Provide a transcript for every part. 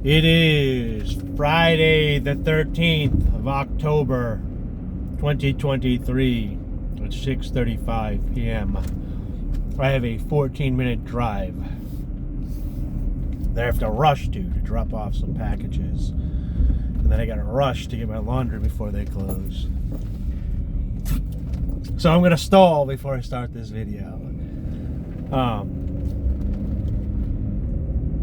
It is Friday the 13th of October 2023 at 6:35 p.m. I have a 14-minute drive that I have to rush to drop off some packages. And then I gotta rush to get my laundry before they close. So I'm gonna stall before I start this video.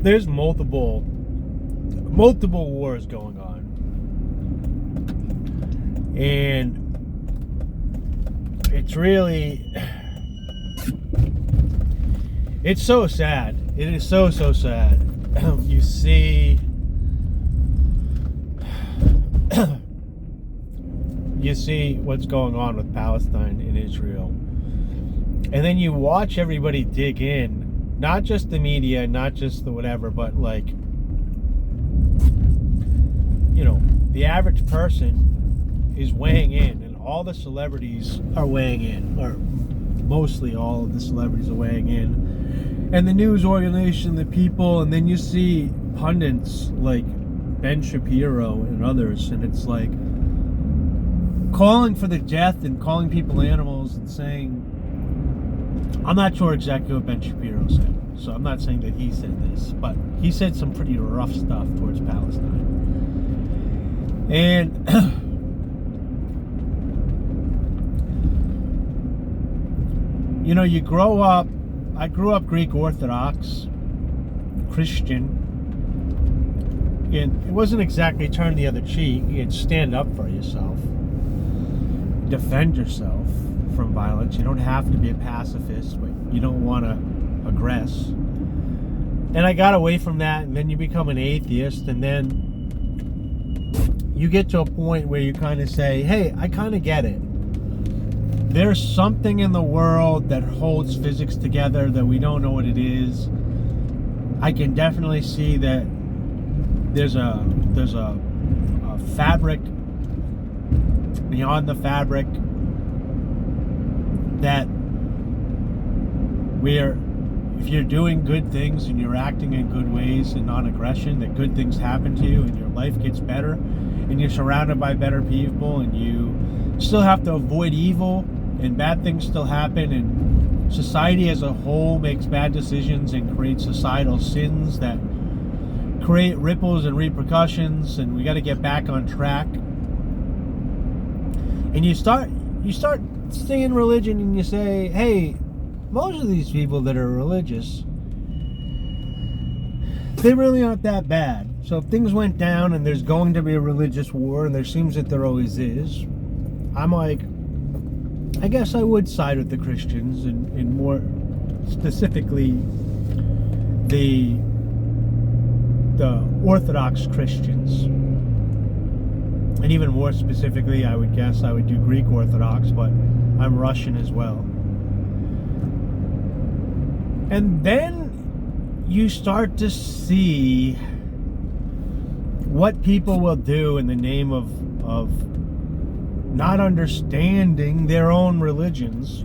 There's multiple wars going on, and it's so sad. It is so sad. You see what's going on with Palestine and Israel, and then you watch everybody dig in. Not just the media, not just the whatever, but the average person is weighing in, and all the celebrities are weighing in, or mostly all of the celebrities are weighing in, and the news organization, the people, and then you see pundits like Ben Shapiro and others, and it's like calling for the death and calling people animals and saying, I'm not sure exactly what Ben Shapiro said, so I'm not saying that he said this, but he said some pretty rough stuff towards Palestine. And you grow up, I grew up Greek Orthodox, Christian, and it wasn't exactly turn the other cheek. It's stand up for yourself, defend yourself from violence. You don't have to be a pacifist, but you don't want to aggress. And I got away from that, and then you become an atheist, and then you get to a point where you kind of say, hey, I kind of get it. There's something in the world that holds physics together that we don't know what it is. I can definitely see that there's a fabric beyond the fabric that if you're doing good things and you're acting in good ways and non-aggression, that good things happen to you and your life gets better and you're surrounded by better people, and you still have to avoid evil and bad things still happen, and society as a whole makes bad decisions and creates societal sins that create ripples and repercussions, and we got to get back on track. And you start seeing religion, and you say, hey, most of these people that are religious, they really aren't that bad. So if things went down and there's going to be a religious war, and there seems that there always is, I'm like, I guess I would side with the Christians, and more specifically the Orthodox Christians. And even more specifically, I would guess I would do Greek Orthodox, but I'm Russian as well. And then you start to see what people will do in the name of not understanding their own religions.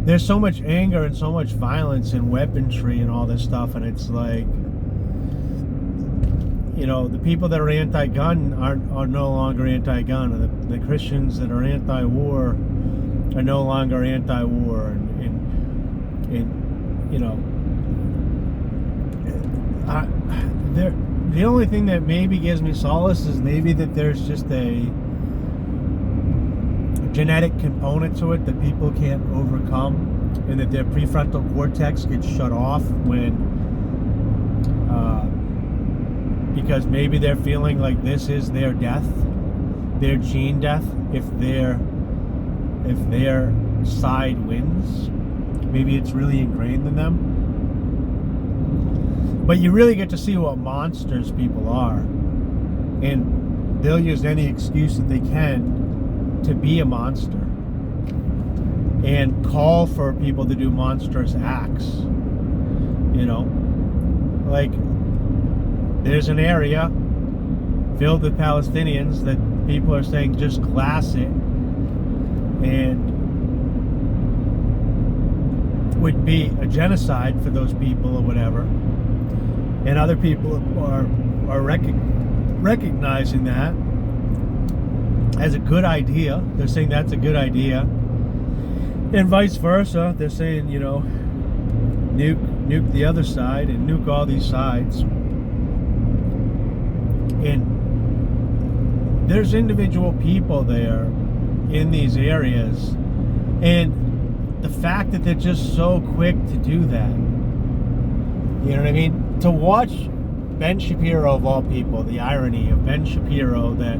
There's so much anger and so much violence and weaponry and all this stuff, and it's like, the people that are anti-gun are no longer anti-gun, and the Christians that are anti-war are no longer anti-war, and the only thing that maybe gives me solace is maybe that there's just a genetic component to it that people can't overcome, and that their prefrontal cortex gets shut off because maybe they're feeling like this is their death, their gene death, if their side wins. Maybe it's really ingrained in them. But you really get to see what monsters people are, and they'll use any excuse that they can to be a monster and call for people to do monstrous acts. Like, there's an area filled with Palestinians that people are saying just glass it, and would be a genocide for those people or whatever. And other people are recognizing that as a good idea. They're saying that's a good idea. And vice versa. They're saying, nuke the other side and nuke all these sides. And there's individual people there in these areas. And the fact that they're just so quick to do that. You know what I mean? To watch Ben Shapiro, of all people, the irony of Ben Shapiro that,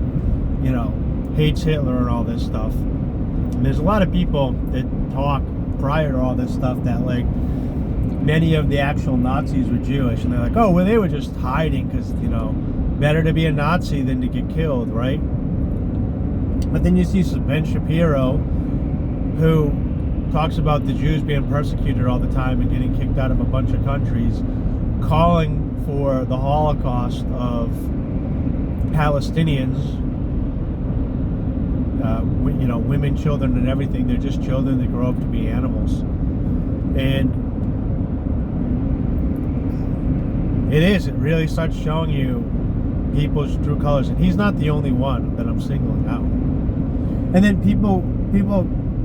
hates Hitler and all this stuff. And there's a lot of people that talk prior to all this stuff that, like, many of the actual Nazis were Jewish. And they're like, oh, well, they were just hiding because, better to be a Nazi than to get killed, right? But then you see some Ben Shapiro who talks about the Jews being persecuted all the time and getting kicked out of a bunch of countries, calling for the Holocaust of Palestinians, women, children, and everything. They're just children that grow up to be animals. And it really starts showing you people's true colors. And he's not the only one that I'm singling out. And then people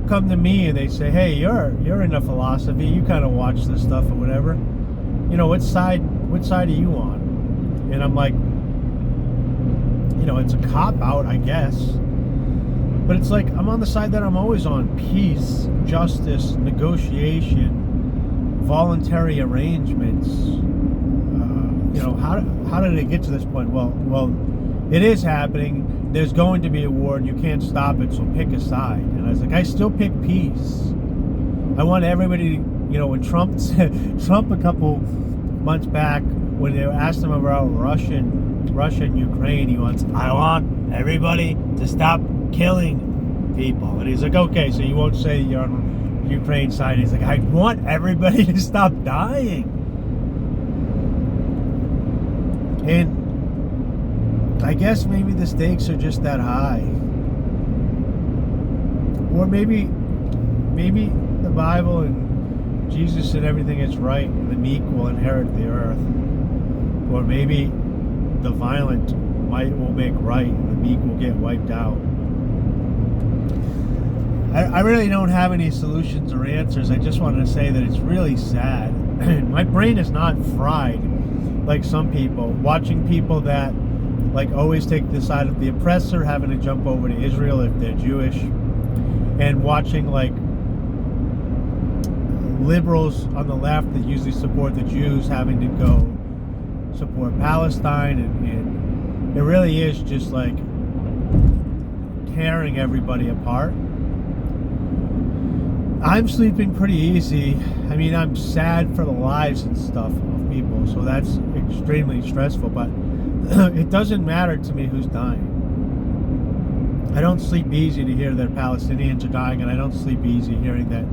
come to me and they say, hey, you're into philosophy, you kind of watch this stuff or whatever, what side are you on? And I'm like, it's a cop-out, I guess, but it's like I'm on the side that I'm always on: peace, justice, negotiation, voluntary arrangements. How did it get to this point? Well, it is happening. There's going to be a war and you can't stop it, so pick a side. And I was like, I still pick peace. I want everybody, when Trump a couple months back, when they asked him about Russia and Ukraine, I want everybody to stop killing people. And he's like, okay, so you won't say you're on Ukraine's side. He's like, I want everybody to stop dying. And I guess maybe the stakes are just that high. Or maybe the Bible and Jesus said everything is right and the meek will inherit the earth. Or maybe the violent will make right and the meek will get wiped out. I really don't have any solutions or answers. I just wanted to say that it's really sad. My brain is not fried like some people. Watching people that always take the side of the oppressor, having to jump over to Israel if they're Jewish, and watching liberals on the left that usually support the Jews having to go support Palestine, and it really is just tearing everybody apart. I'm sleeping pretty easy. I mean, I'm sad for the lives and stuff of people, so that's extremely stressful, but it doesn't matter to me who's dying. I don't sleep easy to hear that Palestinians are dying, and I don't sleep easy hearing that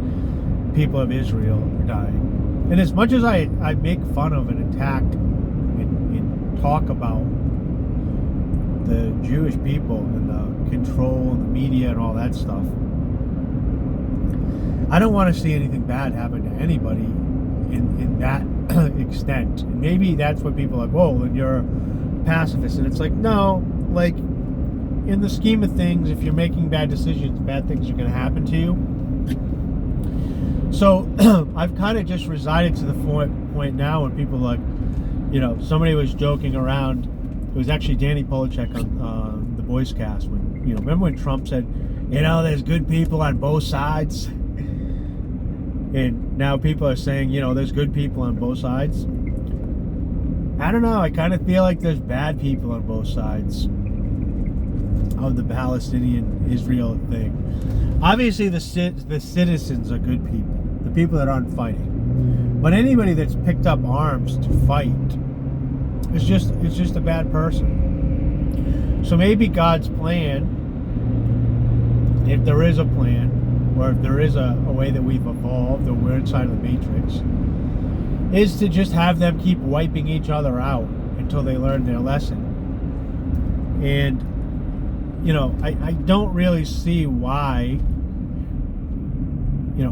people of Israel are dying. And as much as I make fun of and attack and talk about the Jewish people and the control and the media and all that stuff, I don't want to see anything bad happen to anybody in that extent. And maybe that's what people are like, whoa, and you're a pacifist. And it's like, no, in the scheme of things, if you're making bad decisions, bad things are going to happen to you. So I've kind of just resided to the point now when people somebody was joking around. It was actually Danny Polachek on the Boys Cast when, remember when Trump said, there's good people on both sides? And now people are saying, there's good people on both sides. I don't know. I kind of feel like there's bad people on both sides of the Palestinian-Israel thing. Obviously, the citizens are good people, the people that aren't fighting. But anybody that's picked up arms to fight is just a bad person. So maybe God's plan, if there is a plan, or if there is a way that we've evolved, or we're inside of the Matrix, is to just have them keep wiping each other out until they learn their lesson. And, I don't really see why,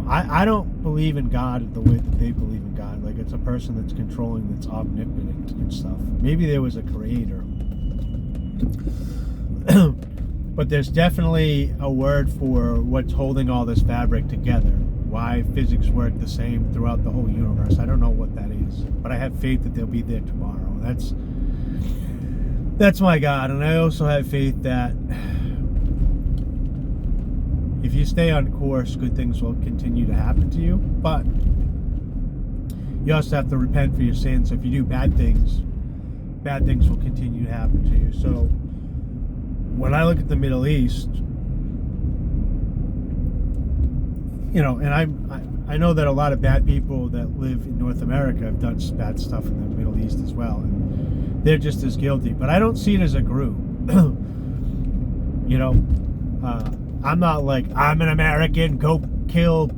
I don't believe in God the way that they believe in God. like it's a person that's controlling, that's omnipotent and stuff. Maybe there was a creator. But there's definitely a word for what's holding all this fabric together. Why physics work the same throughout the whole universe. I don't know what that is, but I have faith that they'll be there tomorrow. That's my God. And I also have faith that if you stay on course, good things will continue to happen to you. But you also have to repent for your sins. So if you do bad things will continue to happen to you. So when I look at the Middle East, and I know that a lot of bad people that live in North America have done bad stuff in the Middle East as well, and they're just as guilty. But I don't see it as a group. I'm not like, I'm an American, go kill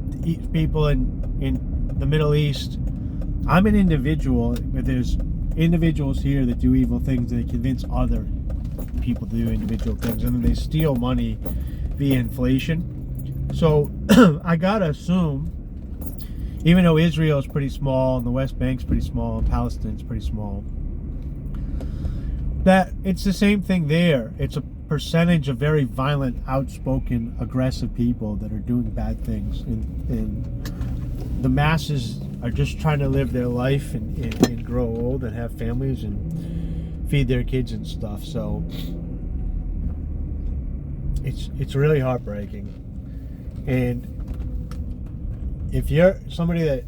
people in the Middle East. I'm an individual, but there's individuals here that do evil things, and they convince other people to do individual things, and then they steal money via inflation. So I gotta assume, even though Israel is pretty small and the West Bank's pretty small and Palestine's pretty small, that it's the same thing there. It's a percentage of very violent, outspoken, aggressive people that are doing bad things, and the masses are just trying to live their life and grow old and have families and feed their kids and stuff. So it's really heartbreaking. And if you're somebody that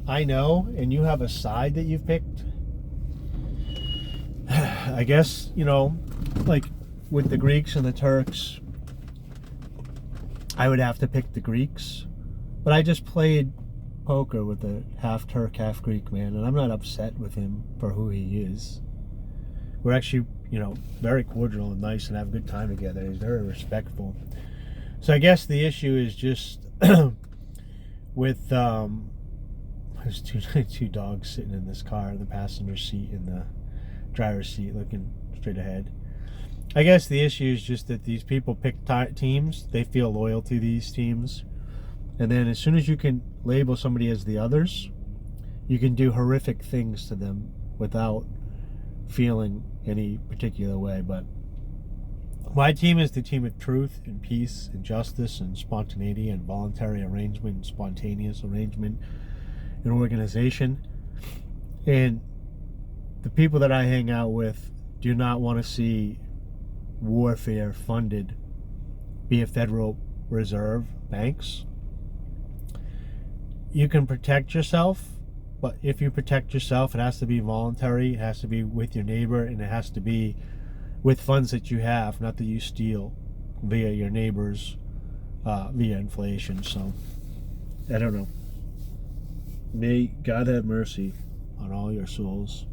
I know and you have a side that you've picked, I guess, like with the Greeks and the Turks, I would have to pick the Greeks. But I just played poker with a half Turk, half Greek man, and I'm not upset with him for who he is. We're actually, very cordial and nice and have a good time together. He's very respectful. So I guess the issue is just with there's two dogs sitting in this car in the passenger seat and the driver's seat looking straight ahead. I guess the issue is just that these people pick teams. They feel loyal to these teams. And then as soon as you can label somebody as the others, you can do horrific things to them without feeling any particular way. But my team is the team of truth and peace and justice and spontaneity and voluntary arrangement and spontaneous arrangement and organization. And the people that I hang out with do not want to see warfare funded via Federal Reserve banks. You can protect yourself, but if you protect yourself, it has to be voluntary, it has to be with your neighbor, and it has to be with funds that you have, not that you steal via your neighbors, via inflation. So, I don't know. May God have mercy on all your souls.